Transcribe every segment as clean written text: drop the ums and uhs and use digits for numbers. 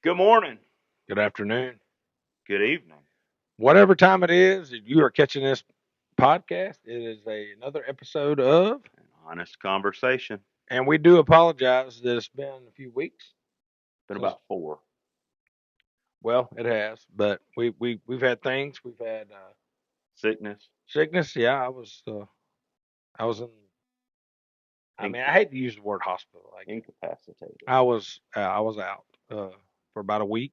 Good morning. Good afternoon. Good evening. Whatever time it is that you are catching this podcast, it is another episode of, An honest conversation. and we do apologize that it's been a few weeks. Been Since, about 4. well, it has, but we've had things. We've had Sickness. sickness. Yeah, I was in. I mean, I Inc- hate to use the word hospital. Like incapacitated. I was out for about a week.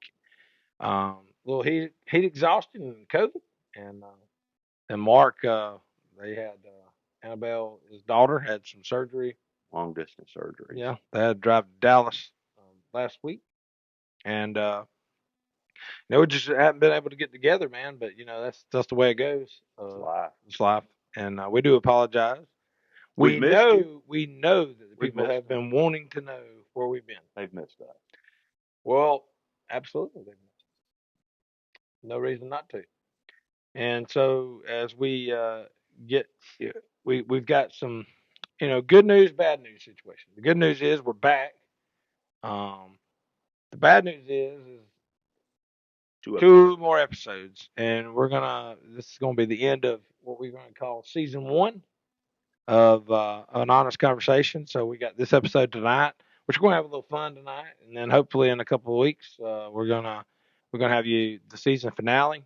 A little heat exhaustion and COVID, and Mark, they had Annabelle, his daughter, had some surgery. Long distance surgeries. Yeah, they had to drive to Dallas last week, and we just haven't been able to get together, man. But that's the way it goes. It's life. It's life, and we do apologize. We've missed you. We know that the We've people missed have them. been wanting to know where we've been. They've missed us. Well, absolutely, they've missed us. No reason not to. And so as we get, we've got some, good news, bad news situation. The good news is we're back. Um, the bad news is two more episodes, and this is gonna be the end of what we're gonna call season one of an honest conversation. So we got this episode tonight, which we're gonna have a little fun tonight, and then hopefully in a couple of weeks we're gonna have you the season finale.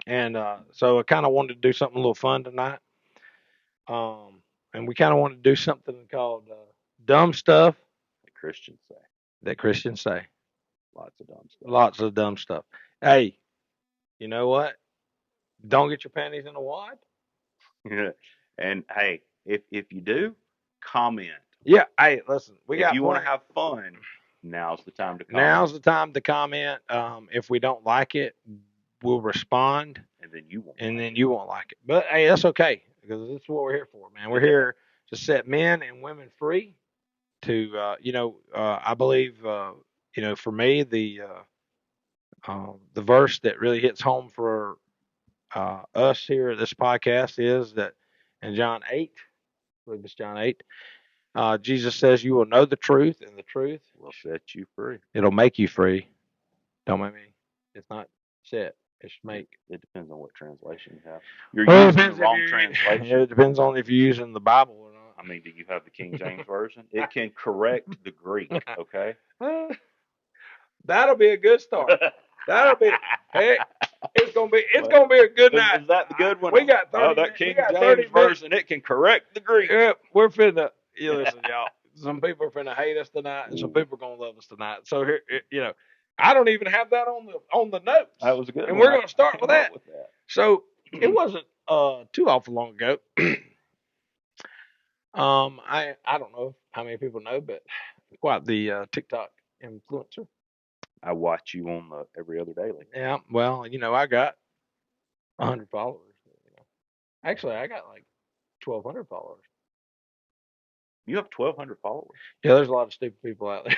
And so I kind of wanted to do something a little fun tonight. And we kind of wanted to do something called dumb stuff The Christians say. that Christians say. Lots of dumb stuff. Lots of dumb stuff. Hey, you know what? Don't get your panties in a wad. And hey, if you do, comment. Yeah. Hey, listen. If you want to have fun, now's the time to comment. Now's the time to comment. If we don't like it, we'll respond, and then you won't. You won't like it. But hey, that's okay because this is what we're here for, man. We're here to set men and women free. I believe, for me, the verse that really hits home for us here at this podcast is that in John 8, I believe it's John 8, Jesus says, "You will know the truth, and the truth will set you free. It'll make you free." Don't make me. It's not set. It's make. It depends on what translation you have. You're using the wrong translation. Yeah, it depends on if you're using the Bible or not. I mean, do you have the King James version? It can correct the Greek. Okay. That'll be a good start. That'll be. Hey, it's gonna be a good night. Is that the good one? We got 30. Oh, that King James version, it can correct the Greek. Yeah, we're finna. You listen, y'all. Some people are finna hate us tonight, and some people are gonna love us tonight. So here, I don't even have that on the notes. That was a good. And we're gonna start with that. So it wasn't too awful long ago. I don't know how many people know, but quite the TikTok influencer. I watch you on the Every Other Daily. Yeah, well, I got 100 followers. Actually, I got like 1,200 followers. You have 1,200 followers? Yeah, there's a lot of stupid people out there.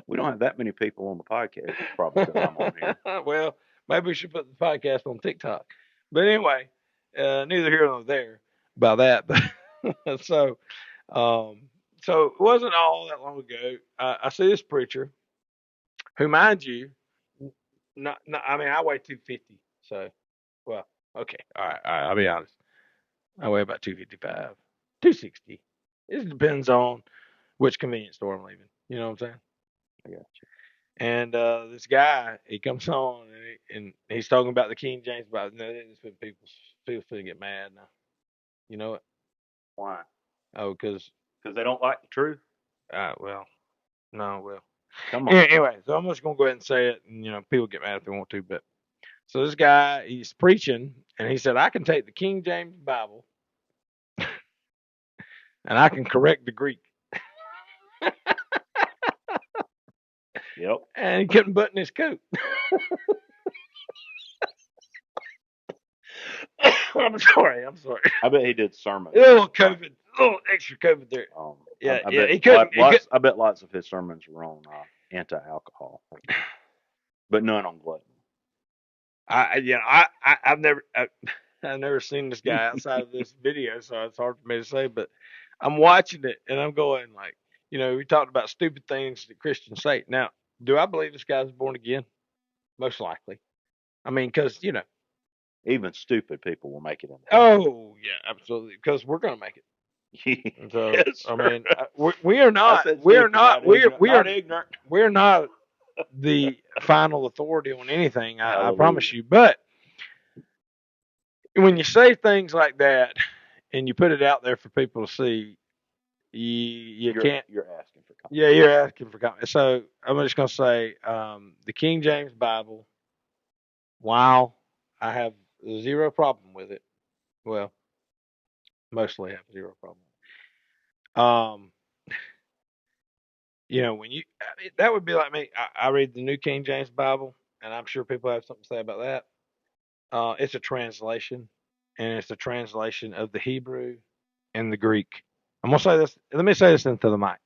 We don't have that many people on the podcast. Probably because I'm on here. Well, maybe we should put the podcast on TikTok. But anyway, neither here nor there about that. But so it wasn't all that long ago. I see this preacher, who, mind you, I mean, I weigh 250. So, well, okay, all right. I'll be honest. I weigh about 255, 260. It depends on which convenience store I'm leaving. You know what I'm saying? I got you. And this guy, he comes on and he's talking about the King James Bible. No, this is when people get mad now. You know it? Why? Oh, because they don't like the truth. Well, come on. Anyway, so I'm just gonna go ahead and say it, and people get mad if they want to. But so this guy, he's preaching, and he said, "I can take the King James Bible, and I can correct the Greek." Yep. And he couldn't button his coat. I'm sorry. I bet he did sermons. A little COVID, a little extra COVID there. Yeah, he couldn't. I bet lots of his sermons were on anti-alcohol, but none on gluttony. I've never seen this guy outside of this video, so it's hard for me to say. But I'm watching it and I'm going like, we talked about stupid things that Christians say. Now, do I believe this guy's born again? Most likely. I mean, because Even stupid people will make it in heaven. oh yeah, absolutely, because we're gonna make it. And so, Yes, I sir. mean, we are I not, said we are stupid, not, not ignorant. Not ignorant. we're not the final authority on anything. I promise Hallelujah. you. But when you say things like that and you put it out there for people to see, you can't. You're asking for comment. Yeah, you're asking for comment. So I'm just gonna say the King James Bible. Wow, I have zero problem with it. Well, mostly have zero problem. Um, when that would be like me. I read the New King James Bible, and I'm sure people have something to say about that. It's a translation, and it's a translation of the Hebrew and the Greek. I'm gonna say this. Let me say this into the mic.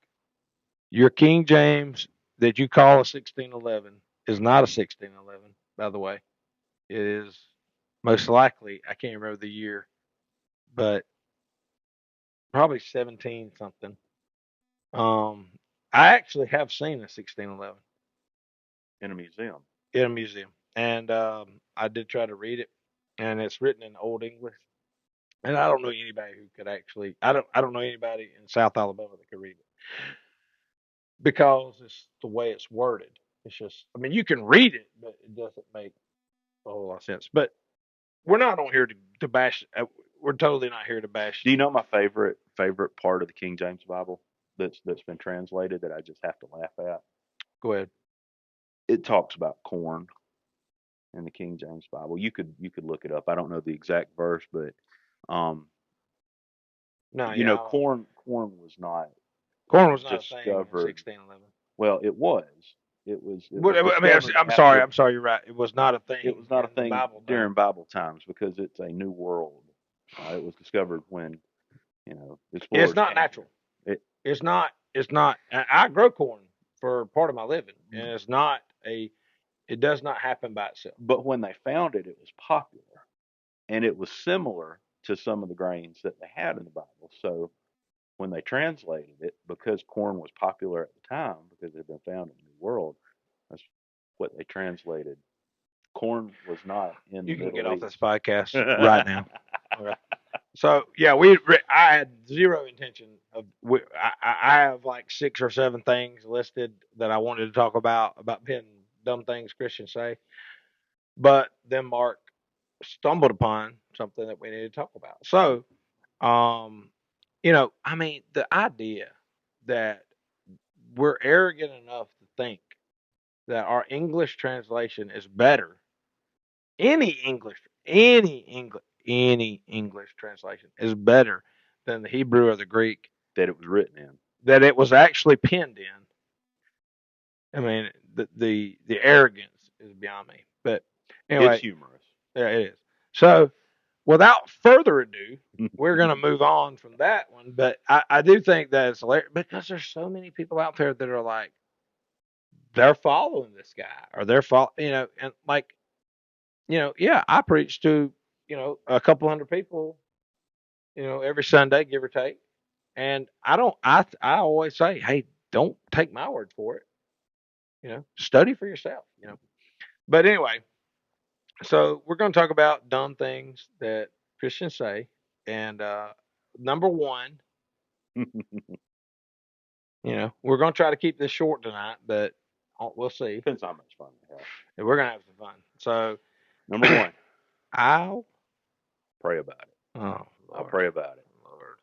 Your King James that you call a 1611 is not a 1611, by the way. It is most likely. I can't remember the year, but probably 17 something. Um, I actually have seen a 1611 In a museum. in a museum, and I did try to read it, and it's written in Old English. And I don't know anybody who could actually. I don't know anybody in South Alabama that could read it because it's the way it's worded. It's just. I mean, you can read it, but it doesn't make a whole lot of sense. But we're not on here to bash. We're totally not here to bash. Do you know my favorite part of the King James Bible that's been translated that I just have to laugh at? Go ahead. It talks about corn in the King James Bible. You could look it up. I don't know the exact verse, but um, No, yeah. corn was not Corn was not a thing in discovered. 1611. Well, it was. It was I mean, discovered I'm sorry. after. I'm sorry. You're right. It was not a It thing was not a in the thing Bible time. during Bible times because it's a new world. It was discovered when It's explorers not came natural. here. It It's not. It's not. I grow corn for part of my living, and it's not a. It does not happen by itself. But when they found it, it was popular, and it was similar to some of the grains that they had in the Bible. So when they translated it, because corn was popular at the time, because it had been found in the New World, that's what they translated. Corn was not in the You can get Middle off this East. podcast right now. Okay. So yeah, I had zero intention of. I have like 6 or 7 things listed that I wanted to talk about being dumb things Christians say, but then Mark stumbled upon something that we need to talk about. So, I mean, the idea that we're arrogant enough to think that our English translation is better. Any English, any English translation is better than the Hebrew or the Greek That it was written in. that it was actually penned in. I mean, the arrogance is beyond me. But It's anyway, humorous. yeah, it is. So, without further ado, we're going to move on from that one. But I do think that it's hilarious because there's so many people out there that are like, they're following this guy or they're and like, yeah, I preach to, a couple hundred people, every Sunday, give or take. And I always say, hey, don't take my word for it. Study for yourself. But anyway, so we're going to talk about dumb things that Christians say. And number one, we're going to try to keep this short tonight, but we'll see. Depends how much fun we have. And we're going to have some fun. So, Number one, I'll pray about it. Oh, I'll Lord. pray about it. Lord.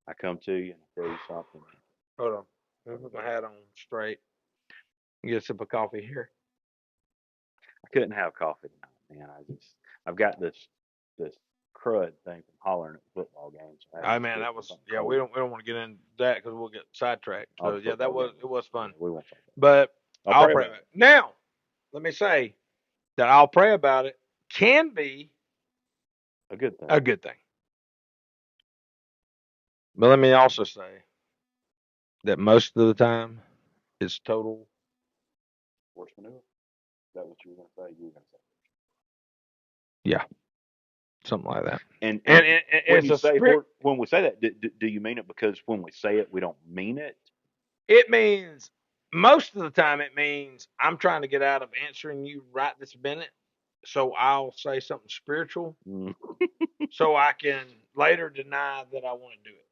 I come to you and tell you something. Hold on. Let me put my hat on straight. Get a sip of coffee here. I couldn't have coffee tonight, man. I've got this crud thing from hollering at football games. I I just man, get that was something yeah. cold. We don't want to get into that because we'll get sidetracked. So yeah, that was it was fun. We won't talk about But it. I'll pray about it. Now, let me say that I'll pray about it can be a good thing. a good thing. But let me also say that most of the time it's total Horse manure. Is that what you were going to say? You were going to say. Yeah, something like that. And when you say when we say that, do you mean it because when we say it we don't mean it? It means most of the time it means I'm trying to get out of answering you right this minute, so I'll say something spiritual, Mm. so I can later deny that I want to do it.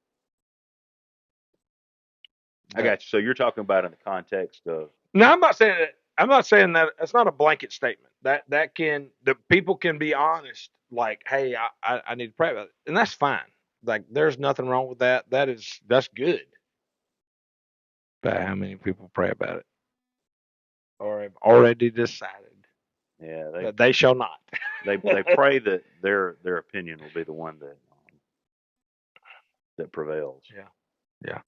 I got you. So you're talking about in the context of No, I'm not saying that. I'm not saying that. It's not a blanket statement. That can the people can be honest. Like, hey, I need to pray about it, and that's fine. Like, there's nothing wrong with that. That's good. But how many people pray about it, or have already decided yeah, that they shall not? they pray that their opinion will be the one that prevails. Yeah,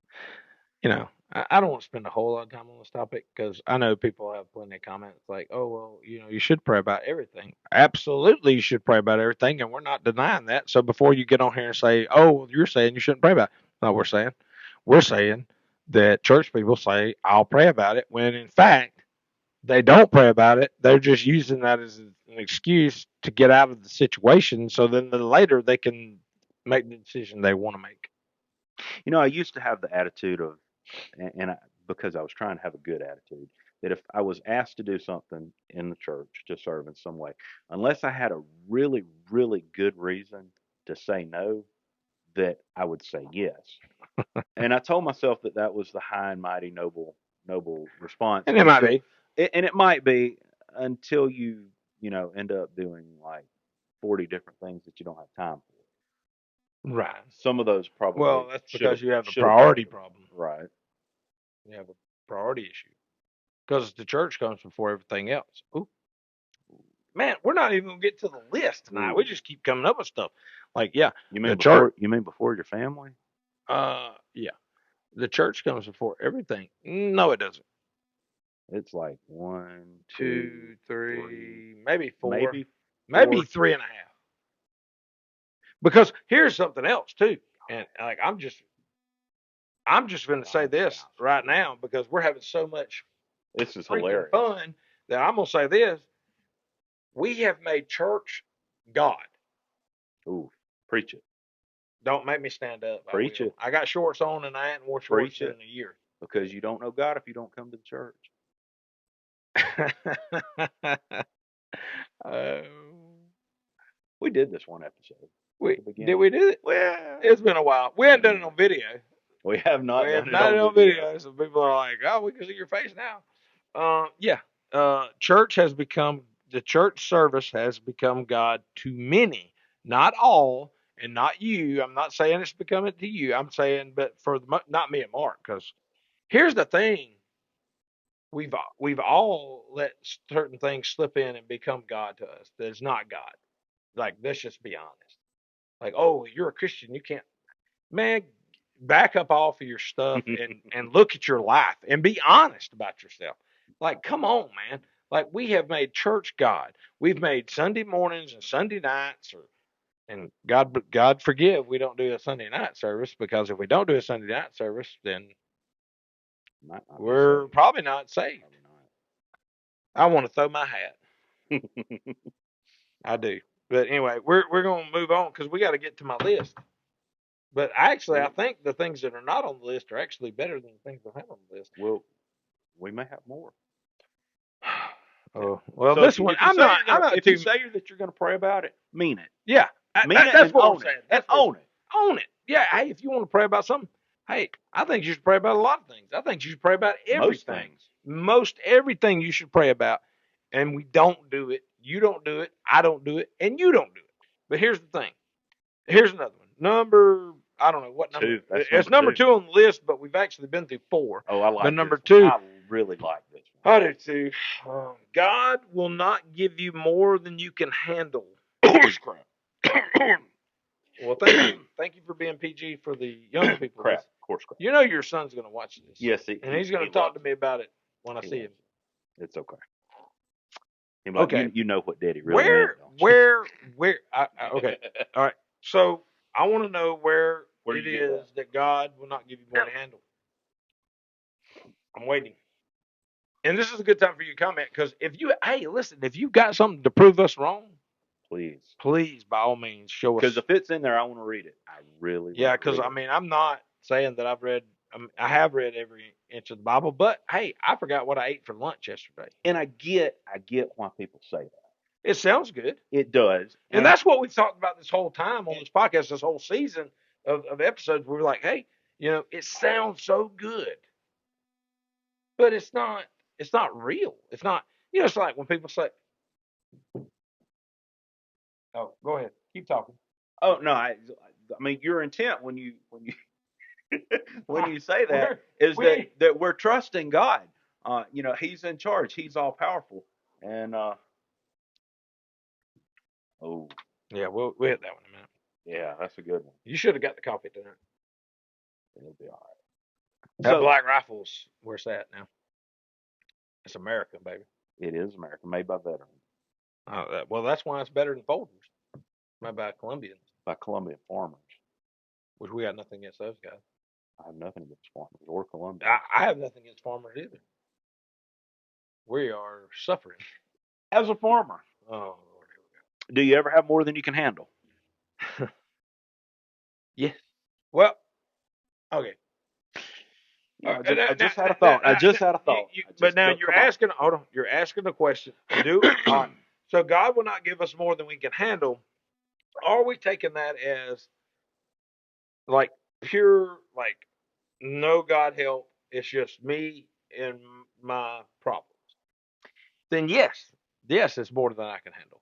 yeah. I don't want to spend a whole lot of time on this topic because I know people have plenty of comments like, oh, well, you should pray about everything. Absolutely, you should pray about everything, and we're not denying that. So before you get on here and say, oh, well, you're saying you shouldn't pray about it, no, we're saying that church people say, I'll pray about it, when in fact, they don't pray about it. They're just using that as an excuse to get out of the situation so then later they can make the decision they want to make. I used to have the attitude of, because I was trying to have a good attitude, that if I was asked to do something in the church to serve in some way, unless I had a really, really good reason to say no, that I would say yes. And I told myself that that was the high and mighty, noble response And it might be. and it might be until you end up doing like 40 different things that you don't have time for. Right. Some of those Well, probably that's should because have you have a should have priority failed. problem. Right. You have a priority issue because the church comes before everything else. Ooh, man, we're not even gonna get to the list tonight. We Ooh. just keep coming up with stuff. Like, yeah, You the mean church. before your family? Yeah, the church comes before everything. No, it doesn't. It's like one, two, Two, three, three, maybe four, maybe maybe four. 3.5. Because here's something else too, and like I'm just going to say Five, this five. right now because we're having so much This is freaking hilarious. fun that I'm going to say this. We have made church God. Ooh, preach it. Don't make me stand up. I Preach will. it. I got shorts on and I hadn't worn shorts Preach in it. a year. Because you don't know God if you don't come to the church. uh, We did this one episode at we the did beginning. we do it? Well, It's been a while. We hadn't done it on video. we have We not have done it not on done it on video. video, so people are like, "Oh, we can see your face now." Yeah. Church has become the church service has become God to many, not all, and not you. I'm not saying it's becoming to you. I'm saying, but for not me and Mark, because here's the thing: we've all let certain things slip in and become God to us. That is not God. Like, let's just be honest. Like, oh, you're a Christian, you can't, man. Back up off of your stuff and look at your life and be honest about yourself. Like, come on, man. Like, we have made church God. We've made Sunday mornings and Sunday nights, and God forgive, we don't do a Sunday night service, because if we don't do a Sunday night service, then Might not be we're saved. probably not saved. Probably I want to throw my hat. not. I do. But anyway, we're going to move on because we got to get to my list. But actually, I think the things that are not on the list are actually better than the things I have on the list. Well, we may have more. Oh, well, So this one, if you say I'm not if you too, say that you're gonna pray about it, mean it. yeah, Mean it that's and what we're own it. saying. And That's what own it. own it. Yeah. Hey, if you want to pray about something, hey, I think you should pray about a lot of things. I think you should pray about Most everything. things. Most everything you should pray about. And we don't do it. You don't do it. I don't do it. And you don't do it. But here's the thing. Here's another one. I don't know what number. Two. That's It's number number two. 2 on the list, but we've actually been through 4. Oh, I But like number this one. 2, I really like this one. I do too. God will not give you more than you can handle. Horse crap. Well, thank you for being PG for the young people. Crap. Horse crap. You know your son's going to watch this. Yes, And he's going he to talk loves to me about it when I it. He see him. loves it. It's okay. He's like, Okay. you know what Daddy really meant, don't you? Where? Okay. All right. So I want to know where Where it you get is that God will not give you more to handle. I'm waiting. And this is a good time for you to comment, because hey, listen, if you got something to prove us wrong, Please. please, by all means, show Because us. if it's in there, I want to read it. I really Yeah, want to because read I it. mean, I'm not saying that I've read I have read every inch of the Bible, but hey, I forgot what I ate for lunch yesterday. And I get why people say that. It sounds good. It does. And that's what we've talked about this whole time on this podcast, this whole season of episodes. We're like, hey, it sounds so good, but it's not. It's not real. It's not. It's like when people say, "Oh, go ahead, keep talking." Oh no, I mean your intent when you when you say that is that we're trusting God. He's in charge. He's all powerful. And oh Yeah, we'll hit that one in a minute. yeah, that's a good one. You should have got the coffee tonight. It'll be all right. That Black Rifle's where's that now? It's American, baby. It is American, made by veterans. Well, that's why it's better than Folgers. Made by Colombians. By Colombian farmers. Which we got nothing against those guys. I have nothing against farmers or Colombians. I have nothing against farmers either. We are suffering. As a farmer. Oh, Lord, here we go. Do you ever have more than you can handle? Yes. Well, okay. I just had a thought. But now you're asking. Hold on. You're asking the question. So God will not give us more than we can handle. Are we taking that as like pure, like no God help? It's just me and my problems. Then yes, it's more than I can handle.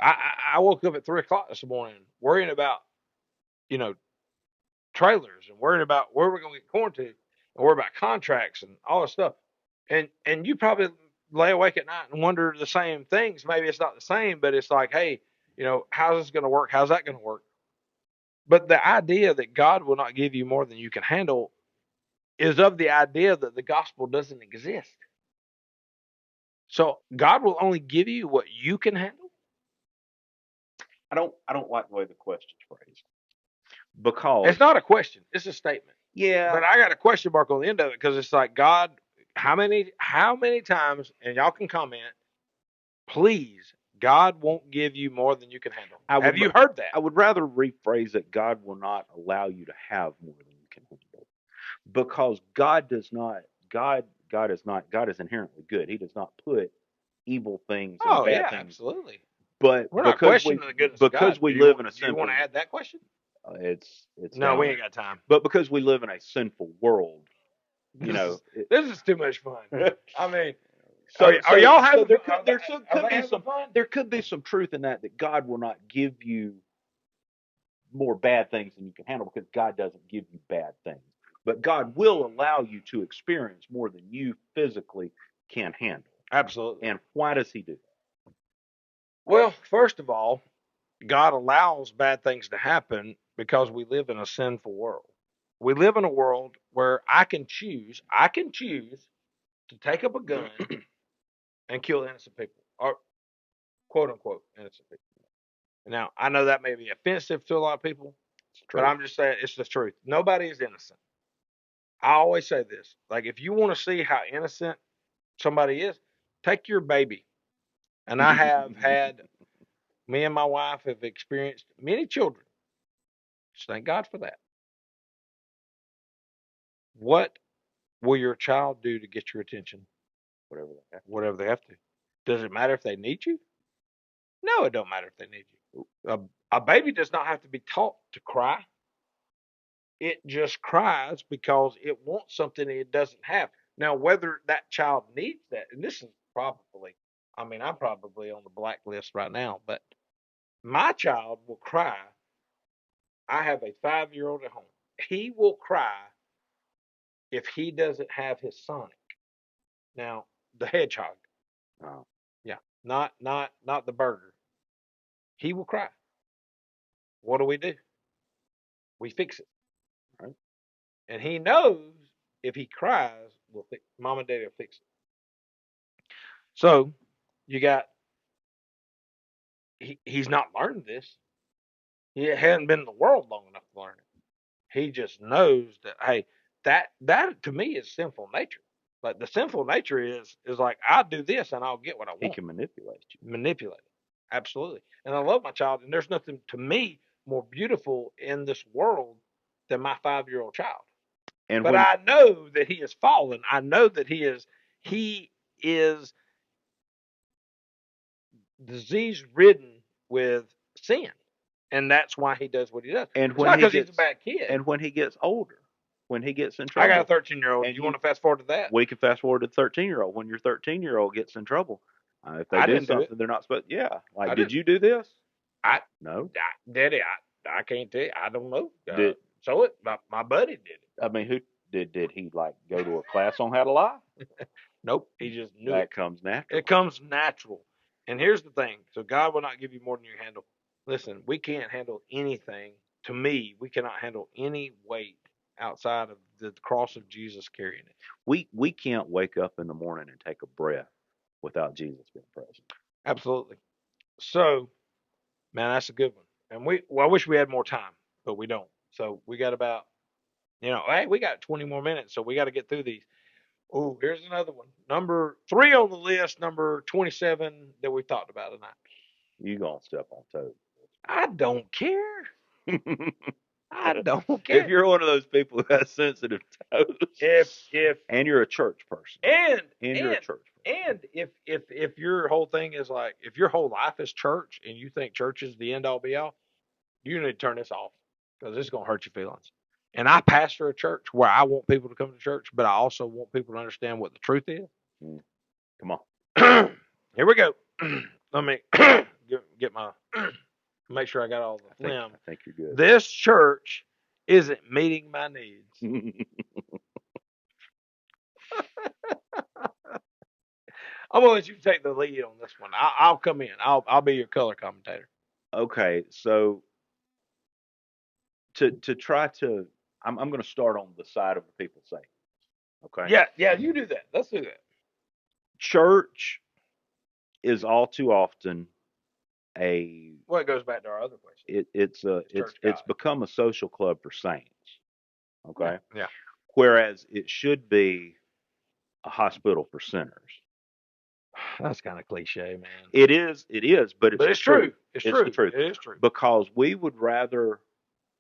I woke up at 3:00 this morning worrying about, trailers and worrying about where we're going to get corn to, and worrying about contracts and all this stuff. And you probably lay awake at night and wonder the same things. Maybe it's not the same, but it's like, hey, how's this going to work? How's that going to work? But the idea that God will not give you more than you can handle is of the idea that the gospel doesn't exist. So God will only give you what you can handle. I don't like the way the question's phrased. Because it's not a question, it's a statement. Yeah. But I got a question mark on the end of it because it's like, God, how many times, and y'all can comment, please, God won't give you more than you can handle. Have you heard that? I would rather rephrase it. God will not allow you to have more than you can handle. Because God is inherently good. He does not put evil things and bad things. Absolutely. But we're not questioning the goodness of God. Because we live in a sinful. Do you want to add that question? It's no, we ain't got time. But because we live in a sinful world, this is too much fun. I mean, are y'all having? There could be some truth in that God will not give you more bad things than you can handle because God doesn't give you bad things, but God will allow you to experience more than you physically can handle. Absolutely. And why does He do that? Well, first of all, God allows bad things to happen because we live in a sinful world. We live in a world where I can choose to take up a gun and kill innocent people, or quote unquote innocent people. Now, I know that may be offensive to a lot of people, but I'm just saying it's the truth. Nobody is innocent. I always say this, like, if you want to see how innocent somebody is, take your baby. And I have had, me and my wife have experienced many children. Just thank God for that. What will your child do to get your attention? Whatever they have to. Does it matter if they need you? No, it don't matter if they need you. A baby does not have to be taught to cry. It just cries because it wants something it doesn't have. Now, whether that child needs that, and this is probably, I'm probably on the blacklist right now, but my child will cry. I have a 5-year-old at home. He will cry if he doesn't have his Sonic. Now, the hedgehog. Oh. Yeah, not the burger. He will cry. What do? We fix it. Right. And he knows if he cries, Mom and Daddy will fix it. So you got, he's not learned this. He hadn't been in the world long enough to learn it. He just knows that, hey, that to me is sinful nature. Like, the sinful nature is like, I'll do this and I'll get what I want. He can manipulate you. Manipulate it. Absolutely. And I love my child, and there's nothing to me more beautiful in this world than my 5-year-old child. And But when I know that he is fallen. I know that he is disease ridden with sin. And that's why he does what he does. and It's when not he because he's a gets bad kid. and when he gets older, when he gets in I got a trouble, 13-year-old. and You want to fast forward to that? we can fast forward to the 13-year-old. When your 13-year-old gets in trouble, if they I do didn't do it. something they're not supposed, yeah, I like, did didn't. you do this? I, No. Daddy, I can't tell you. I don't know. Did So my buddy did it. I mean who did he like go to a class on how to lie? Nope. He just knew it. That comes It naturally. comes natural. And here's the thing. So God will not give you more than you handle. Listen, we can't handle anything. To me, we cannot handle any weight outside of the cross of Jesus carrying it. We can't wake up in the morning and take a breath without Jesus being present. Absolutely. So, man, that's a good one. And I wish we had more time, but we don't. So we got about, hey, we got 20 more minutes, so we got to get through these. Oh, here's another one. Number 3 on the list, number 27 that we talked about tonight. You gonna step on toes. I don't care. I don't If care. you're one of those people who has sensitive toes, If and you're a church person, and you're a church person, and if your whole thing is like, if your whole life is church and you think church is the end all be all, you need to turn this off, because it's gonna hurt your feelings. And I pastor a church where I want people to come to church, but I also want people to understand what the truth is. come on. Here we go. Let me get my make sure I got all the phlegm. I think you're good. This church isn't meeting my needs. I'm gonna let you take the lead on this one. I'll come in. I'll be your color commentator. Okay, so to try to, I'm going to start on the side of the people saying, okay, Yeah, you do that. Let's do that. church is all too often a Well, it goes back to our other question. it's become a social club for saints, okay, Yeah. whereas it should be a hospital for sinners. That's kind of cliche, man. It is, but it's But the it's true. It's the truth. It is true. Because we would rather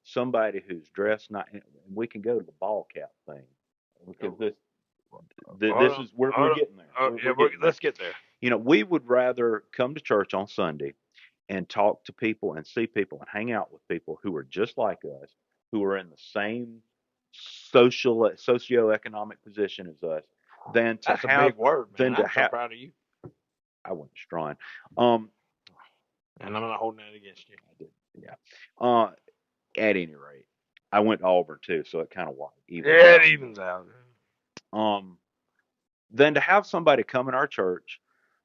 somebody who's dressed not. We can go to the ball cap thing because this is we're getting there. Let's get there. We would rather come to church on Sunday and talk to people and see people and hang out with people who are just like us, who are in the same socioeconomic position as us, than to That's have a big word, man. than to I'm so have. proud of you. I wasn't strong. And I'm not holding that against you. I did, yeah. At any rate, I went to Auburn too, so it kind of evens Yeah, out. it evens out. Than to have somebody come in our church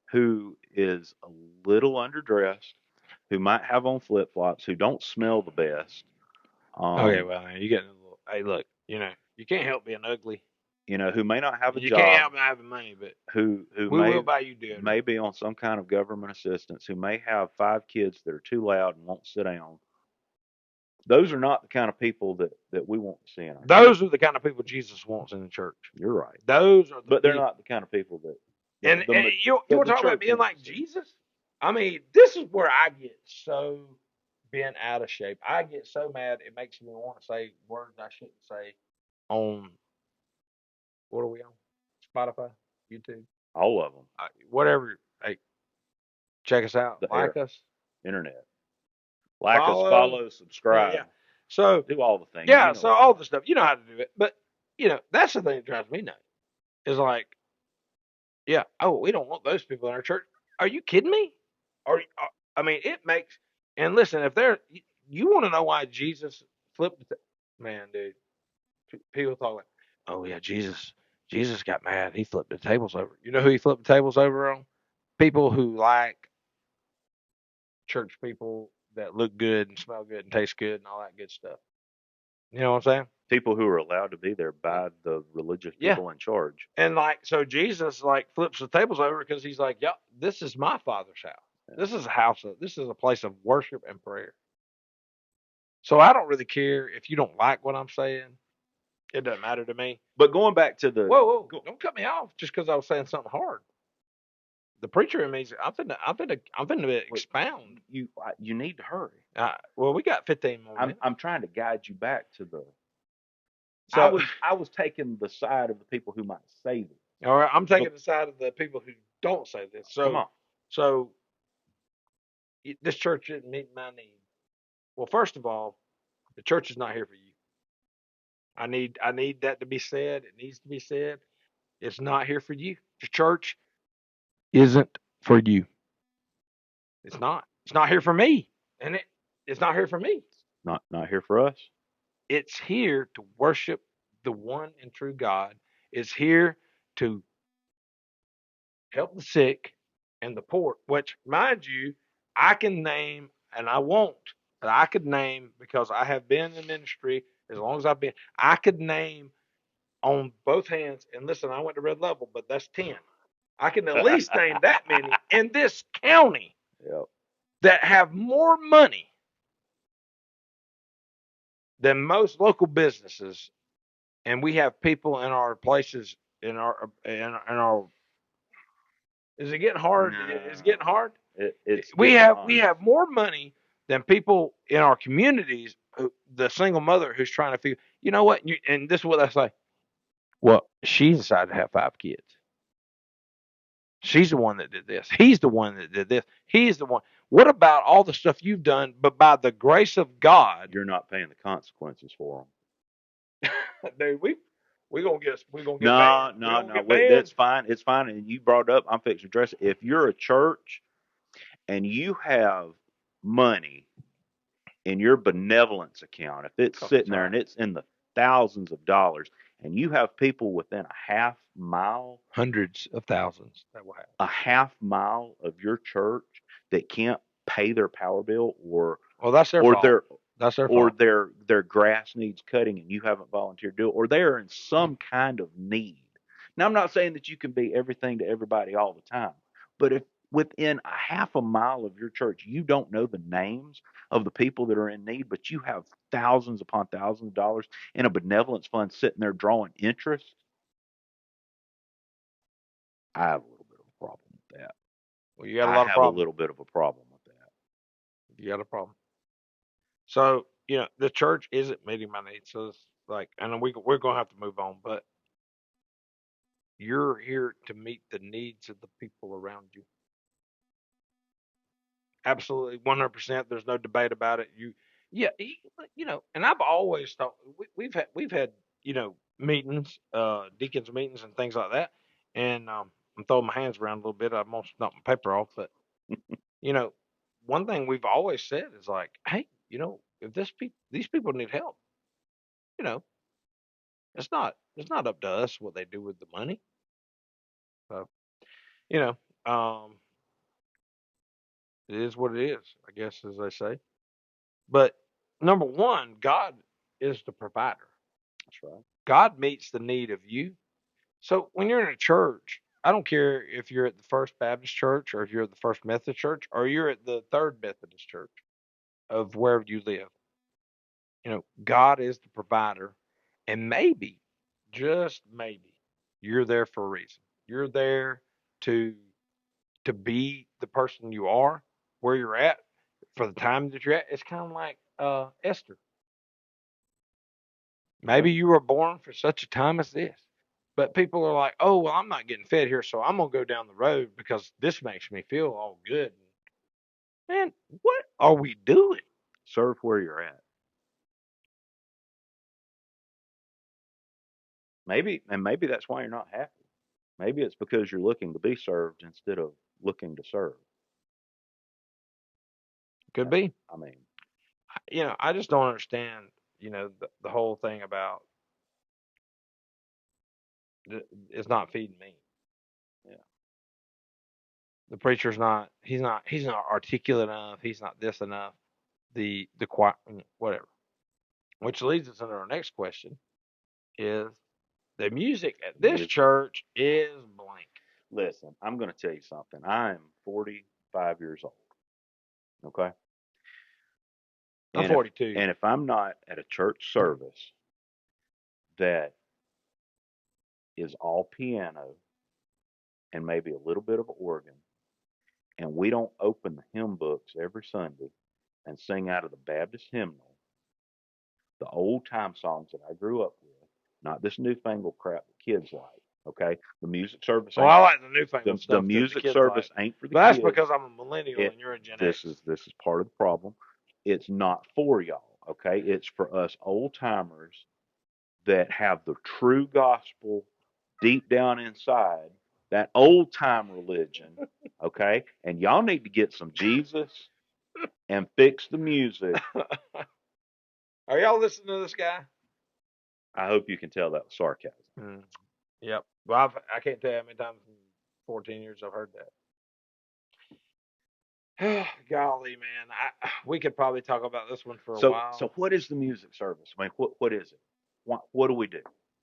who is a little underdressed, who might have on flip flops, who don't smell the best. Okay, well, man, you get a little. Hey, look, you can't help being ugly. Who may not have a You job, can't help having money, but who we will buy you dinner. may be on some kind of government assistance, who may have 5 kids that are too loud and won't sit down. Those are not the kind of people that we want to see in our church. Those are the kind of people Jesus wants in the church. You're right. Those are the But they're not the kind of people that. And you want to talk about being like Jesus? I mean, this is where I get so bent out of shape. I get so mad it makes me want to say words I shouldn't say on, what are we on? Spotify, YouTube, All of them. whatever. Hey, check us out. Like us. Internet. Like us, follow, subscribe. Yeah. So do all the things. Yeah, so all the stuff. You know how to do it. But that's the thing that drives me nuts. Is like, yeah, oh, we don't want those people in our church. Are you kidding me? I mean, it makes. And listen, if you want to know why Jesus flipped, man, dude, people talk like, oh yeah, Jesus got mad. He flipped the tables over. You know who he flipped the tables over on? People who like church people that look good and smell good and taste good and all that good stuff. You know what I'm saying? People who are allowed to be there by the religious people in charge. And so Jesus flips the tables over because he's like, yeah, this is my Father's house. Yeah. This is a place of worship and prayer. So I don't really care if you don't like what I'm saying. It doesn't matter to me. But going back to the whoa, don't cut me off just because I was saying something hard. The preacher in me, I'm finna expound. You need to hurry. Well, we got 15 more minutes. I'm trying to guide you back to So, I was taking the side of the people who might say this. all right, I'm taking But the side of the people who don't say this. come on. So this church didn't meet my need. Well, first of all, the church is not here for you. I need that to be said. It needs to be said. It's not here for you. The church isn't for you. It's not. It's not here for me. And it's not here for me. Not here for us. It's here to worship the one and true God. It's here to help the sick and the poor, which, mind you, I can name, and I won't, but I could name because I have been in ministry as long as I've been. I could name on both hands, and listen, I went to Red Level, but that's 10. I can at least name that many in this county Yep. that have more money than most local businesses, and we have people in our places in our. Is it getting hard? Is it getting No, hard? it's we getting have we honest. have more money than people in our communities. The single mother who's trying to figure, you know what? And this is what I say. Well, she decided to have 5 kids. She's the one that did this. He's the one that did this. He's the one. What about all the stuff you've done? But by the grace of God, You're not paying the consequences for dude, we're gonna them. get banned. No, We're no, gonna no. get banned. That's fine. It's fine. And you brought up. I'm fixing to address it. If you're a church and you have money in your benevolence account, if it's Oh, that's sitting all there right. and it's in the thousands of dollars, and you have people within Hundreds of thousands that will have. a half mile of your church that can't pay their power bill Well, that's their or fault. their That's their or fault. their grass needs cutting and you haven't volunteered to do it, or they are in some kind of need. Now, I'm not saying that you can be everything to everybody all the time, but if within a half a mile of your church you don't know the names of the people that are in need, but you have thousands upon thousands of dollars in a benevolence fund sitting there drawing interest, I have a little bit of a problem with that. Well, you got a I lot of have a problems. little bit of a problem with that. You got a problem. So, the church isn't meeting my needs. So it's like, and we're going to have to move on, but you're here to meet the needs of the people around you. Absolutely, 100%. There's no debate about it. Yeah, and I've always thought we've had meetings, deacons meetings and things like that. And I'm throwing my hands around a little bit. I almost knocked my paper off, but you know, one thing we've always said is like, hey, if these people need help, you know, it's not up to us what they do with the money. So, you know, it is what it is, I guess, as they say. But number one, God is the provider. That's right. God meets the need of you. So when you're in a church, I don't care if you're at the First Baptist Church or if you're at the First Methodist Church or you're at the Third Methodist Church of wherever you live. God is the provider, and maybe, just maybe, you're there for a reason. You're there to be the person you are, where you're at, for the time that you're at. It's kind of like Esther. Okay. Maybe you were born for such a time as this. But people are like, oh, well, I'm not getting fed here, so I'm going to go down the road because this makes me feel all good. Man, what are we doing? Serve where you're at. Maybe that's why you're not happy. Maybe it's because you're looking to be served instead of looking to serve. Could Uh, be. I mean, I just don't understand, the whole thing about it's not feeding me. yeah. The preacher's he's not articulate enough. He's not this enough. The choir, whatever. Which leads us into our next question is the music at this Music. church is blank. Listen, I'm going to tell you something. I am 45 years old. Okay. I'm And if 42. and if I'm not at a church service that is all piano and maybe a little bit of organ, and we don't open the hymn books every Sunday and sing out of the Baptist hymnal, the old time songs that I grew up with, not this newfangled crap that kids like. Okay, the music service Well, ain't I like the newfangled the stuff that the music kids like. service ain't for the But that's kids. because I'm a millennial It and you're a Gen this X. is part of the problem. It's not for y'all. Okay, it's for us old timers that have the true gospel deep down inside, that old time religion. Okay, and y'all need to get some Jesus and fix the music. Are y'all listening to this guy? I hope you can tell that was sarcasm. Mm. Yep. Well, I can't tell you how many times in 14 years I've heard that. Golly, man, we could probably talk about this one for a So while. what is the music service? I mean, what is it? What do we do?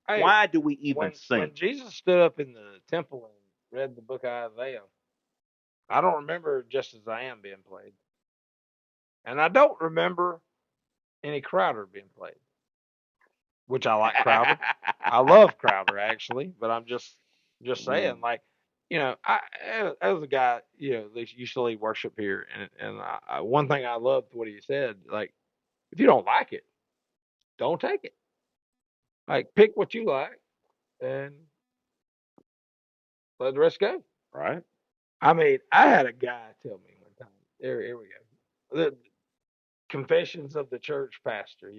Hey, Why do we even sing? when Jesus stood up in the temple and read the book of Isaiah, I don't remember Just As I Am being played, and I don't remember any Crowder being played, which I like Crowder. I love Crowder actually, but I'm just saying, like, as a guy, they used to lead worship here, and one thing I loved what he said, like, if you don't like it, don't take it. Like, pick what you like and let the rest go. Right? I mean, I had a guy tell me one time. Here we go. The Confessions of the Church Pastor.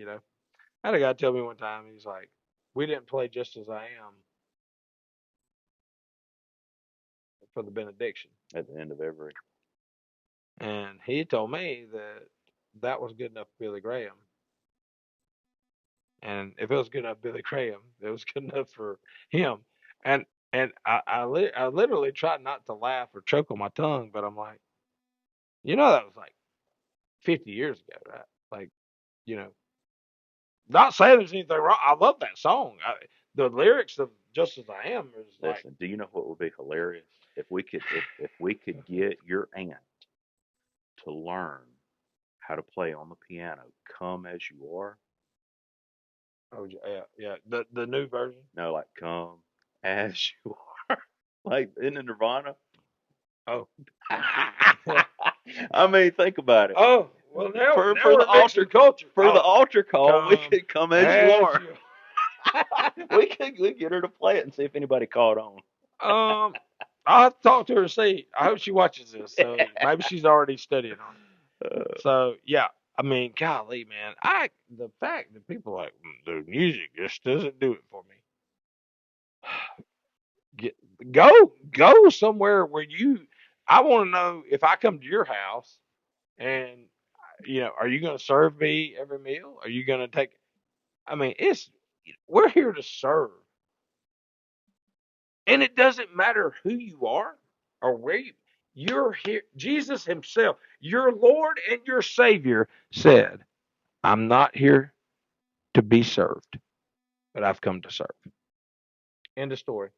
I had a guy tell me one time. He's like, "We didn't play Just As I Am for the benediction," At the end of every. and he told me that that was good enough for Billy Graham. And if it was good enough for Billy Graham, it was good enough for him. And I literally tried not to laugh or choke on my tongue, but I'm like, that was like 50 years ago, right? Like, you know, not saying there's anything wrong. I love that song. The lyrics of "Just As I Am" is like, Listen, do you know what would be hilarious? If we could get your aunt to learn how to play on the piano, "Come as You Are." oh yeah, yeah, the new version. No, like "Come as You Are," like in the Nirvana. Oh, I mean, think about it. oh, well now For the we're mixing altar culture. for the Oh, altar call, we come could "Come as You as Are." you. We get her to play it and see if anybody caught on. I'll have to talk to her and see. I hope she watches this. So maybe she's already studying on it. So yeah, I mean, golly, man, the fact that people are like the music just doesn't do it for me. Get go somewhere where you. I want to know if I come to your house and are you going to serve me every meal? Are you going to take? I mean, we're here to serve. And it doesn't matter who you are or you're here. Jesus himself, your Lord and your Savior, said, "I'm not here to be served, but I've come to serve." End of story.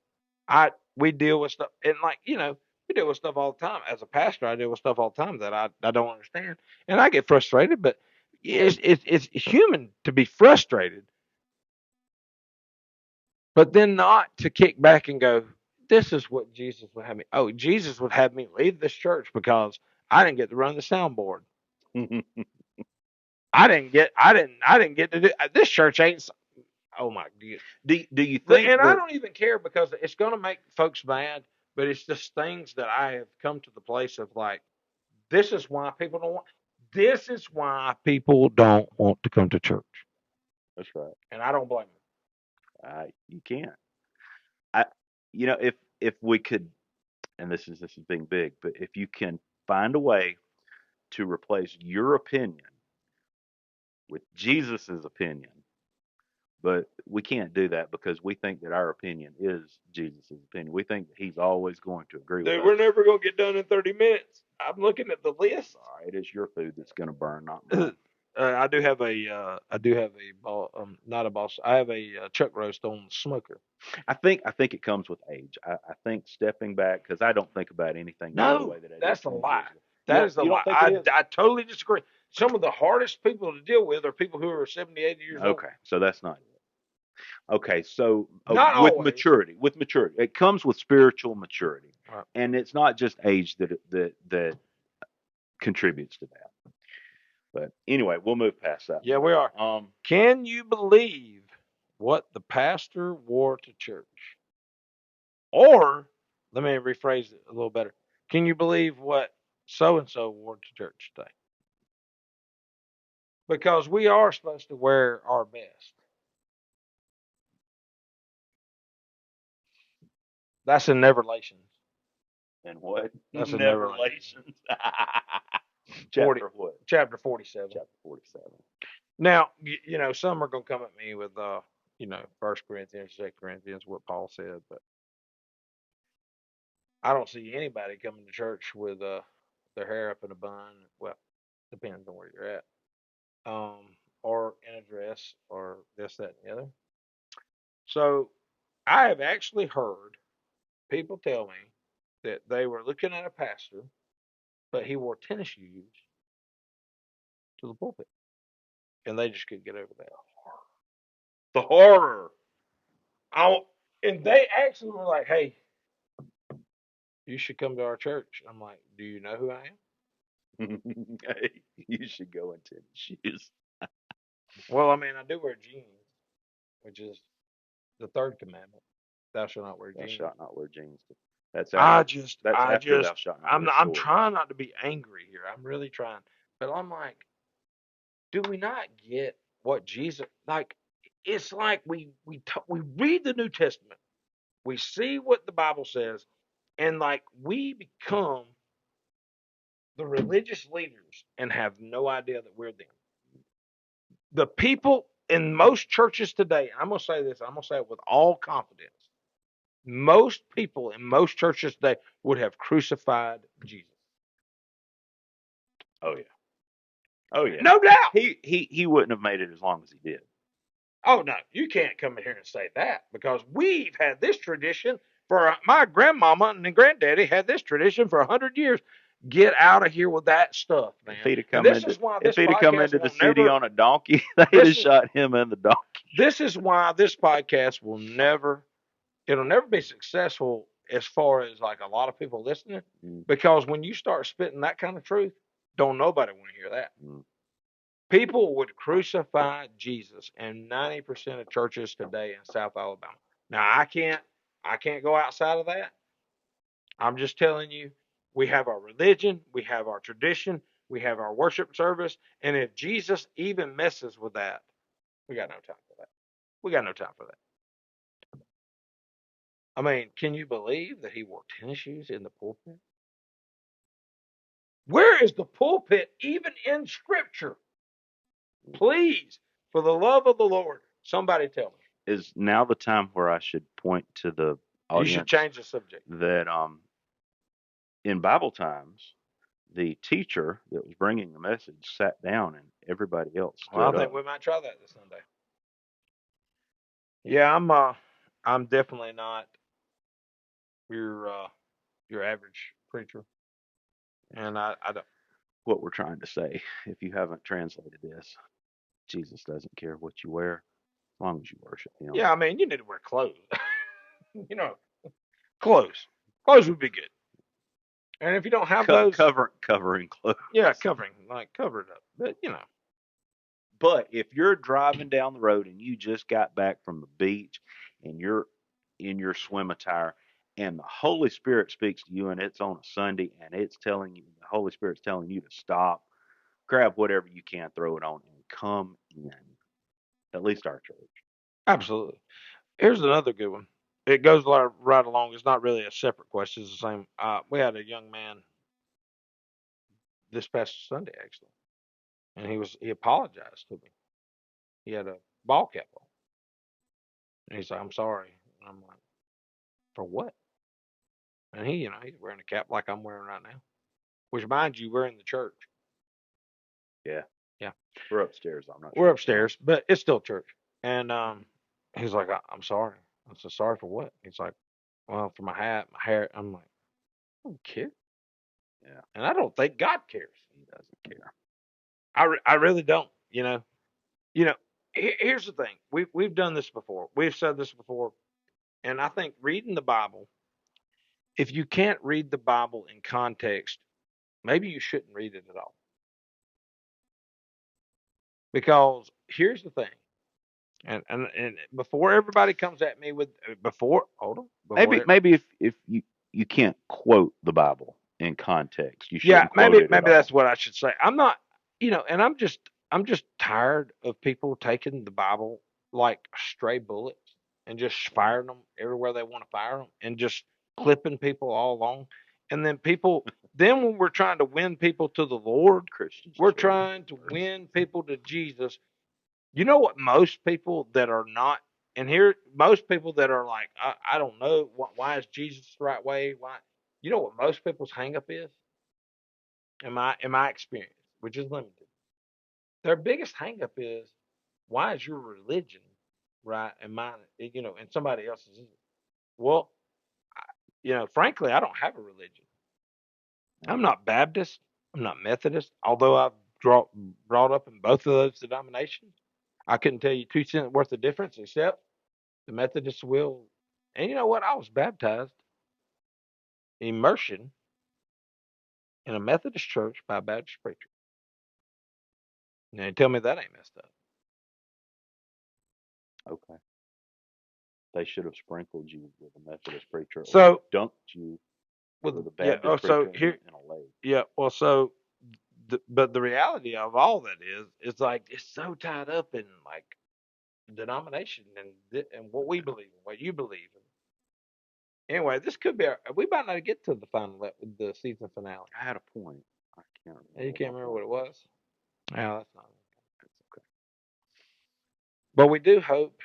We deal with stuff, and like, we deal with stuff all the time. As a pastor, I deal with stuff all the time that I don't understand. And I get frustrated, but it's human to be frustrated, but then not to kick back and go, "This is what Jesus would have me." Oh, Jesus would have me leave this church because I didn't get to run the soundboard. I didn't get to do this. Church ain't. Oh my God. Do you think And I that? don't even care because it's going to make folks mad, but it's just things that I have come to the place of, like, this is why people don't want. This is why people don't want to come to church, That's right. and I don't blame them. You can't. I, if we could, and this is being big, but if you can find a way to replace your opinion with Jesus's opinion, but we can't do that because we think that our opinion is Jesus's opinion. We think that he's always going to agree with Dude, us. we're never going to get done in 30 minutes. I'm looking at the list. All right, it's your food that's going to burn, not mine. I do have a not a boss. I have a chuck roast on the smoker. I think it comes with age. I think stepping back because I don't think about anything near the No, way that I did that's a 20 years lie. ago. That is a You don't lie. think it is? I totally disagree. Some of the hardest people to deal with are people who are 70, 80 years old. Okay, so that's not it. Okay, so Not always. with maturity, it comes with spiritual maturity, Right. and it's not just age that contributes to that. But anyway, we'll move past that Yeah, one. we are. Can you believe what the pastor wore to church. Or, let me rephrase it a little better. Can you believe what so and so wore to church today? Because we are supposed to wear our best. That's in Revelations. And what? That's in Never Revelations. relations. 40, Chapter what? chapter 47. Chapter 47. Now, some are going to come at me with, First Corinthians, Second Corinthians, what Paul said, but I don't see anybody coming to church with their hair up in a bun. Well, depends on where you're at, or in a dress, or this, that, and the other. So I have actually heard people tell me that they were looking at a pastor, but he wore tennis shoes to the pulpit, and they just couldn't get over that. The horror. And they actually were like, "Hey, you should come to our church." I'm like, "Do you know who I am?" Hey, you should go in tennis shoes. Well, I mean, I do wear jeans, which is the third commandment. Thou shalt not wear Thou jeans. shalt not wear jeans. That's I after. just, That's I after just, thou shalt not I'm, wear not, I'm shorts. trying not to be angry here. I'm really trying, but I'm like, do we not get what Jesus like? It's like we read the New Testament, we see what the Bible says, and like we become the religious leaders and have no idea that we're them. The people in most churches today, I'm going to say this, I'm going to say it with all confidence. Most people in most churches today would have crucified Jesus. Oh yeah. Oh yeah. No doubt. He wouldn't have made it as long as he did. Oh, no, you can't come in here and say that because we've had this tradition for my grandmama and granddaddy had this tradition for 100 years. Get out of here with that stuff, If man. he'd have And come this into is why if this he'd have come podcast into the will city never, on a donkey, they'd have this is, shot him and the donkey. this is why this podcast will never, it'll never be successful as far as like a lot of people listening Mm, because when you start spitting that kind of truth, don't nobody want to hear that. mm. People would crucify Jesus in 90% of churches today in South Alabama. Now I can't go outside of that. I'm just telling you, we have our religion, we have our tradition, we have our worship service, and if Jesus even messes with that, we got no time for that. We got no time for that. I mean, can you believe that he wore tennis shoes in the pulpit? Where is the pulpit even in scripture? Please, for the love of the Lord, somebody tell me. Is now the time where I should point to the You should audience change the subject. that in Bible times the teacher that was bringing the message sat down and everybody else Well, I stood think up. we might try that this Sunday. Yeah, I'm definitely not your average preacher, and I don't. What we're trying to say, if you haven't translated this, Jesus doesn't care what you wear as long as you worship Him. Yeah, I mean, you need to wear clothes. you know, clothes. Clothes would be good. And if you don't have those, Covering clothes. yeah, covering, like cover it up. But But if you're driving down the road and you just got back from the beach and you're in your swim attire and the Holy Spirit speaks to you and it's on a Sunday and it's telling you, the Holy Spirit's telling you to stop, grab whatever you can, throw it on, and come in. At least our church. absolutely. Here's another good one. It goes right along. It's not really a separate question. It's the same. We had a young man this past Sunday actually, and he apologized to me. He had a ball cap on, and he's like, "I'm sorry." And I'm like, "For what?" And he's wearing a cap like I'm wearing right now. Which, mind you, we're in the church. Yeah. Yeah, We're upstairs. I'm not we're sure what's going upstairs, but it's still church. And he's like, "I'm sorry." I said, "Sorry for what?" He's like, "Well, for my hat, my hair." I'm like, "I don't care," on. Yeah. and I don't think God cares. He doesn't care. I really don't. You know. Here's the thing. We've done this before. We've said this before, and I think reading the Bible. If you can't read the Bible in context, maybe you shouldn't read it at all. Because here's the thing. And before everybody comes at me with hold on Maybe before maybe if you can't quote the Bible in context, you yeah, shouldn't quote it at maybe that's all. what I should say. I'm not, and I'm just tired of people taking the Bible like stray bullets and just firing them everywhere they want to fire them and just clipping people all along. And then when we're trying to win people to the Lord, Christians we're too. trying to win people to Jesus. You know what? Most people that are not, and here, most people that are like, I don't know, why is Jesus the right way? Why? You know what most people's hang up is? In my experience, which is limited, their biggest hangup is why is your religion right and mine, and somebody else's isn't? Well, frankly, I don't have a religion. I'm not Baptist. I'm not Methodist. Although I've brought up in both of those denominations, I couldn't tell you 2 cents worth of difference except the Methodists will. And you know what? I was baptized immersion in a Methodist church by a Baptist preacher. Now you tell me that ain't messed up. Okay. They should have sprinkled you with a Methodist preacher or So dunked you with with a yeah, Baptist so preacher here in a lake. yeah, well, so but the reality of all that is, it's like it's so tied up in like denomination and what we believe and what you believe. Anyway, this could be we might not get to the the season finale. I had a point. I can't And remember you what can't my remember what point it was. was. Yeah, that's not. That's okay. But we do hope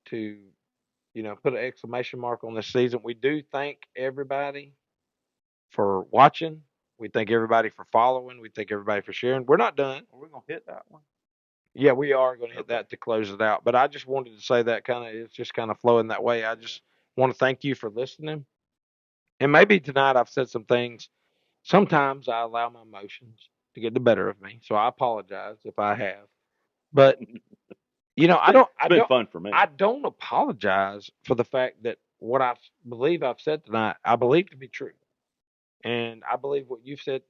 to, put an exclamation mark on this season. We do thank everybody for watching. We thank everybody for following. We thank everybody for sharing. We're not done. Are we gonna hit that one? Yeah, we are going to hit Okay. that to close it out. But I just wanted to say that it's just kind of flowing that way. I Yeah. just want to thank you for listening. And maybe tonight I've said some things. Sometimes I allow my emotions to get the better of me. So I apologize if I have. But I don't It's been fun for me. I don't apologize for the fact that what I believe I've said tonight, I believe to be true. And I believe what you've said.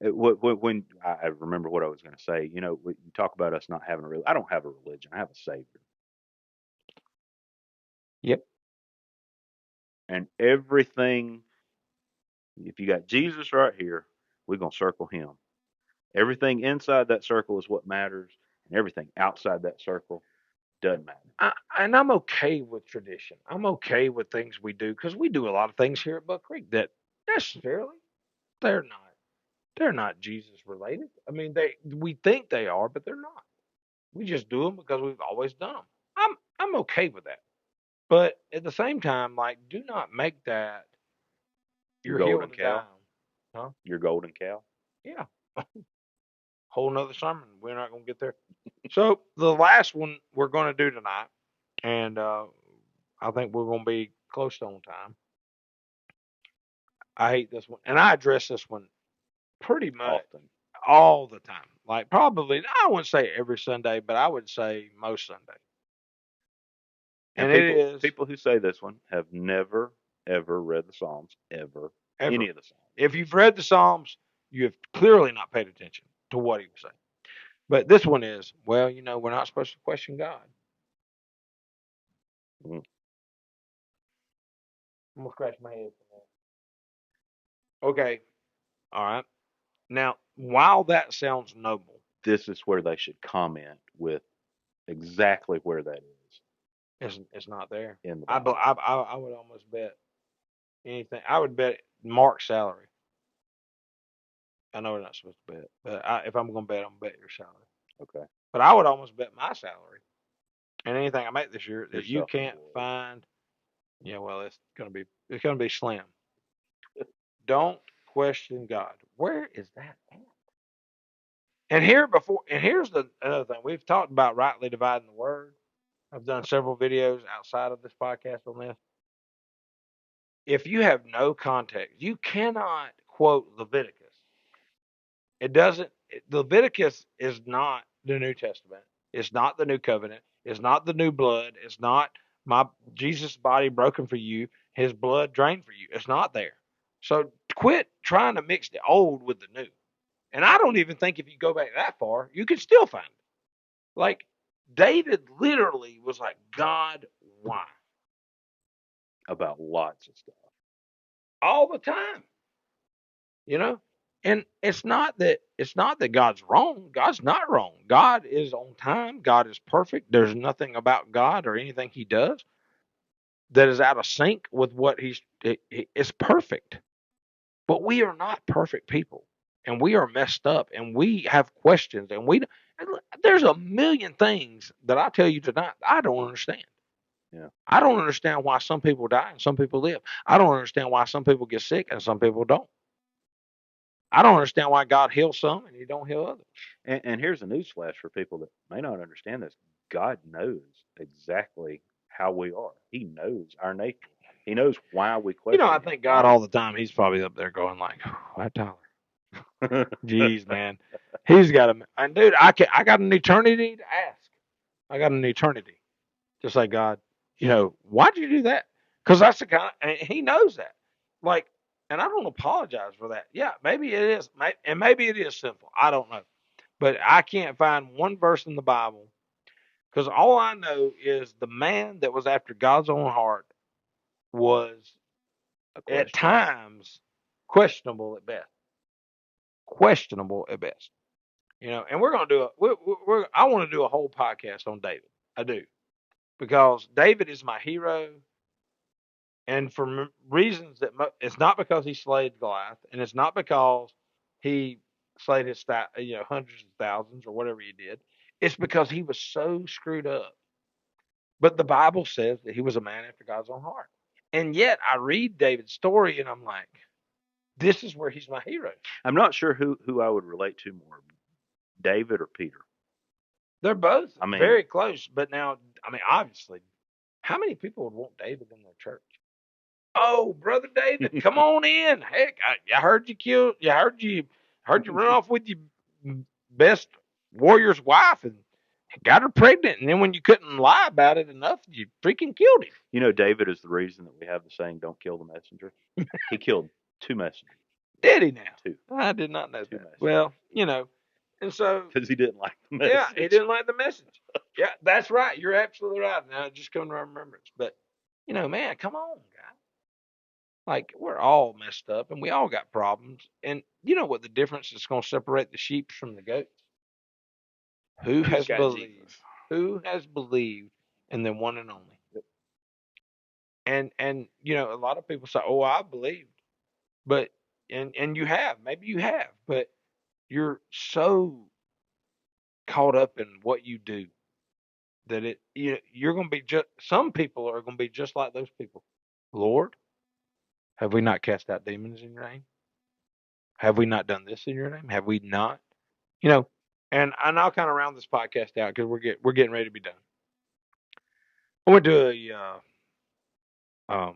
When I remember what I was going to say, when you talk about us not having a religion. I don't have a religion. I have a savior, Yep. and everything. If you got Jesus right here, we're gonna circle him. Everything inside that circle is what matters, and everything outside that circle doesn't matter. And I'm okay with tradition. I'm okay with things we do because we do a lot of things here at Buck Creek that necessarily they're not. They're not Jesus related. I mean, we think they are, but they're not. We just do them because we've always done them. I'm okay with that. But at the same time, like, do not make that Your your hill golden to die cow, on. Huh? your golden cow. Yeah. Whole nother sermon. We're not going to get there. So the last one we're going to do tonight, and I think we're going to be close to on time. I hate this one, and I address this one pretty much Often. all the time. Like probably, I wouldn't say every Sunday, but I would say most Sunday. And And it is people who say this one have never ever read the Psalms ever, any ever. of the Psalms. If you've read the Psalms, you have clearly not paid attention to what he was saying. But this one is, well, we're not supposed to question God. Mm. I'm gonna scratch my head for that. Okay, all right. Now, while that sounds noble, This is where they should comment with exactly where that is it's not there. in the I Bible. I would almost bet anything. I would bet Mark's salary. I know we're not supposed to bet, but if I'm gonna bet, I'm gonna bet your salary. Okay, But I would almost bet my salary and anything I make this year you're that you can't self-employed. find. Yeah, well, it's gonna be slim. Don't question God. Where is that at? And here's another thing. We've talked about rightly dividing the word. I've done several videos outside of this podcast on this. If you have no context, you cannot quote Leviticus. It doesn't. Leviticus is not the New Testament. It's not the New Covenant. It's not the new blood. It's not my Jesus' body broken for you, His blood drained for you. It's not there. So quit trying to mix the old with the new. And I don't even think if you go back that far, you can still find it. Like David literally was like, God, why? About lots of stuff. All the time, you know? And it's not that God's wrong. God's not wrong. God is on time. God is perfect. There's nothing about God or anything he does that is out of sync with what it's perfect. But we are not perfect people. And we are messed up and we have questions and there's a million things that I tell you tonight I don't understand. Yeah. I don't understand why some people die and some people live. I don't understand why some people get sick and some people don't. I don't understand why God heals some and he don't heal others. And here's a newsflash for people that may not understand this. God knows exactly how we are. He knows our nature. He knows why we I question him. thank God all the time. He's probably up there going like, "That Tyler, jeez, man, he's got a and dude. I got an eternity to ask. I got an eternity. Just like God, why'd you do that? Because that's the kind, and he knows that. Like, and I don't apologize for that. Yeah, maybe it is, and maybe it is simple. I don't know, but I can't find one verse in the Bible because all I know is the man that was after God's own heart was A at question. times questionable at best. Questionable at best. And we're gonna do I want to do a whole podcast on David. I do because David is my hero. And for reasons that it's not because he slayed Goliath, and it's not because he slayed his hundreds of thousands or whatever he did. It's because he was so screwed up. But the Bible says that he was a man after God's own heart. And yet I read David's story and I'm like, this is where he's my hero. I'm not sure who I would relate to more, David or Peter. They're both I mean, very close, but now, I mean, obviously, how many people would want David in their church? Oh, brother David, come on in. Heck, I heard you killed. Heard you run off with your best warrior's wife and got her pregnant. And then when you couldn't lie about it enough, you freaking killed him. David is the reason that we have the saying, "Don't kill the messenger." He killed two messengers. Did he now? Two. I did not know Two that. messengers. Well, and so Because he didn't like the message. yeah, he didn't like the message. Yeah, that's right. You're absolutely right. Now it just come to my remembrance. But man, come on, guys. Like we're all messed up and we all got problems. And you know what the difference is going to separate the sheep from the goats? Who Who's has got believed? Jesus? Who has believed in the one and only? And a lot of people say, "Oh, I believed," but and you have, maybe you have, but you're so caught up in what you do that you're going to be just. Some people are going to be just like those people. Lord, have we not cast out demons in your name? Have we not done this in your name? Have we not? You know, and I'll kind of round this podcast out because we're getting ready to be done. I went to um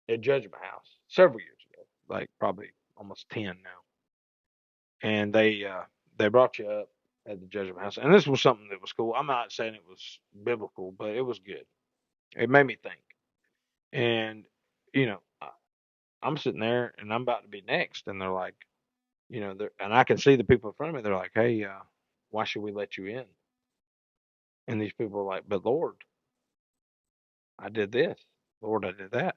a judgment house several years ago, like probably almost 10 now, and they brought you up at the judgment house, and this was something that was cool. I'm not saying it was biblical, but it was good. It made me think, and I'm sitting there and I'm about to be next, and they're like, and I can see the people in front of me. They're like, "Hey, why should we let you in?" And these people are like, "But Lord, I did this. Lord, I did that."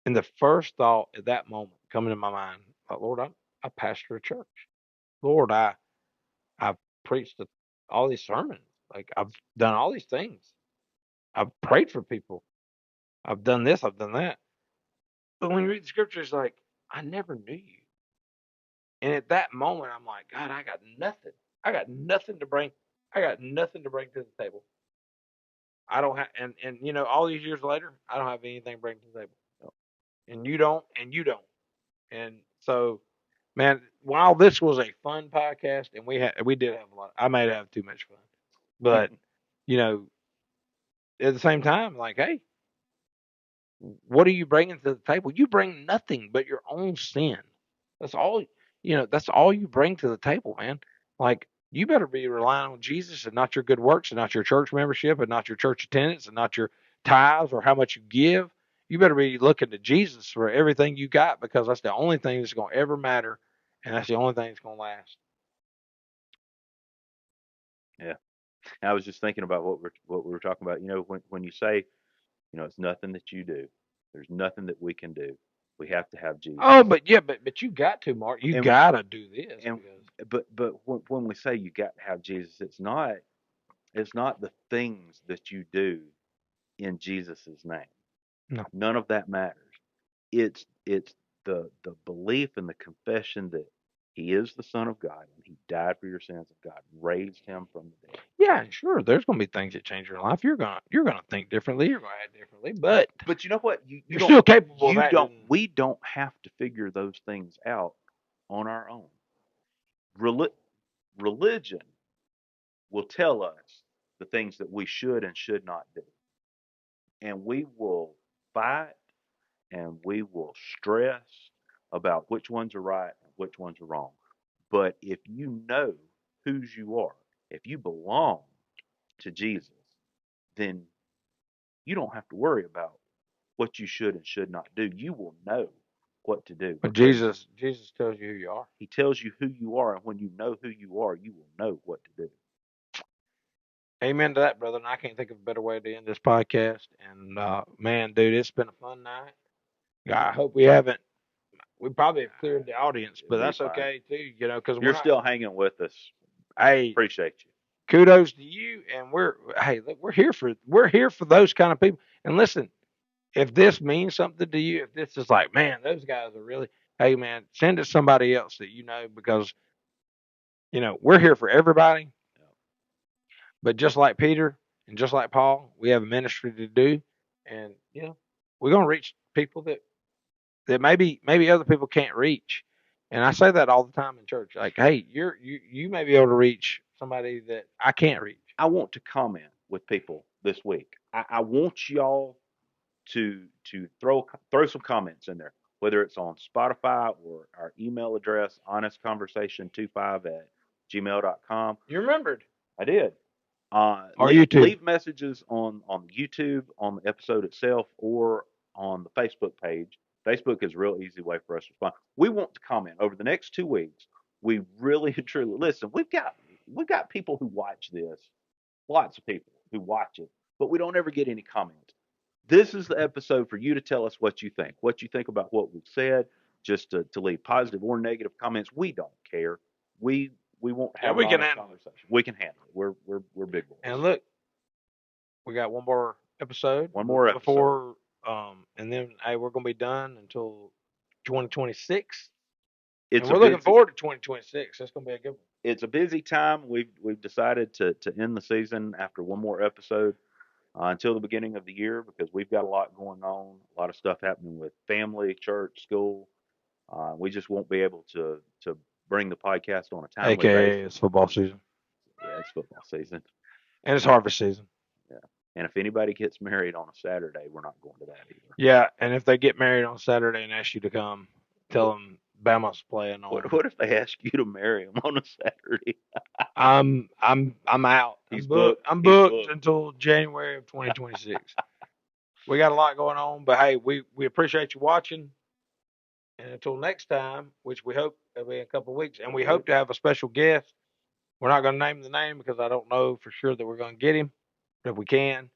And the first thought at that moment coming to my mind, like, Lord, I pastor a church. Lord, I've preached all these sermons. Like I've done all these things. I've prayed for people. I've done this. I've done that. But when you read the scripture, it's like, I never knew you. And at that moment, I'm like, God, I got nothing. I got nothing to bring. I got nothing to bring to the table. I don't have, and all these years later, I don't have anything to bring to the table. And you don't, and you don't. And so, man, while this was a fun podcast, and we did have a lot, I might have too much fun, but you know, at the same time, like, hey, what are you bringing to the table? You bring nothing but your own sin. That's all. That's all you bring to the table, man. Like, you better be relying on Jesus and not your good works, and not your church membership, and not your church attendance, and not your tithes or how much you give. You better be looking to Jesus for everything you got, because that's the only thing that's going to ever matter, and that's the only thing that's going to last. Yeah. I was just thinking about what we were talking about. When you say, it's nothing that you do. There's nothing that we can do. We have to have Jesus. Oh, but yeah, but you got to, Mark. You And gotta do this and because but when we say you got to have Jesus, it's not the things that you do in Jesus' name. no. None of that matters. It's the belief and the confession that He is the Son of God and He died for your sins and God raised Him from the dead. Yeah, sure. There's gonna be things that change your life. You're gonna think differently. You're gonna act differently, but But you know what? You you're don't still capable of you don't acting. we don't have to figure those things out on our own. Reli- Religion will tell us the things that we should and should not do. And we will fight and we will stress about which ones are right and which ones are wrong. But if you know whose you are, if you belong to Jesus, then you don't have to worry about what you should and should not do. You will know what to do But because Jesus tells you who you are. He tells you who you are. And when you know who you are, you will know what to do. Amen to that, brother. And I can't think of a better way to end this podcast. And man, dude, it's been a fun night. I hope we haven't. We probably have cleared the audience, It'll but be that's fine. okay too. Because If we're you're not. still hanging with us, Hey, appreciate you. kudos to you. And look, we're here for those kind of people. And listen, if this means something to you, if this is like, man, those guys are really, hey, man, send it to somebody else that you know because we're here for everybody. But just like Peter and just like Paul, we have a ministry to do, and we're gonna reach people that maybe other people can't reach. And I say that all the time in church. Like, hey, you may be able to reach somebody that I can't reach. I want to comment with people this week. I want y'all to throw some comments in there, whether it's on Spotify or our email address, honestconversation25@gmail.com. You remembered? I did. Or Leave YouTube. leave messages on YouTube on the episode itself or on the Facebook page. Facebook is a real easy way for us to respond. We want to comment over the next 2 weeks. We really and truly listen. We've got people who watch this, lots of people who watch it, but we don't ever get any comments. This is the episode for you to tell us what you think about what we've said, just to leave positive or negative comments. We don't care. We we won't Yeah, have an we can honest handle it. conversation. We can handle it. We're big And boys. look, we got one more episode One more episode. before, and then hey, we're gonna be done until 2026, and It's a we're looking busy forward to 2026. That's gonna be a good one. it's a busy time. We've decided to end the season after one more episode until the beginning of the year because we've got a lot going on, a lot of stuff happening with family, church, school. We just won't be able to bring the podcast on a timely AKA basis. it's football season Yeah, it's football season. and it's harvest season. Yeah, and if anybody gets married on a Saturday, we're not going to that either. Yeah, and if they get married on Saturday and ask you to come, tell What them Bama's playing what on. what if they ask you to marry them on a Saturday? I'm out. He's booked. I'm He's booked booked. until January of 2026. We got a lot going on, but hey, we appreciate you watching. And until next time, which we hope will be in a couple of weeks, and we hope to have a special guest. We're not going to name the name because I don't know for sure that we're going to get him, but if we can,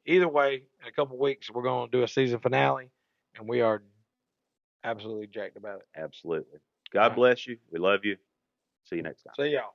either way, in a couple of weeks, we're going to do a season finale, and we are absolutely jacked about it. Absolutely. All God right. bless you. We love you. See you next time. See y'all.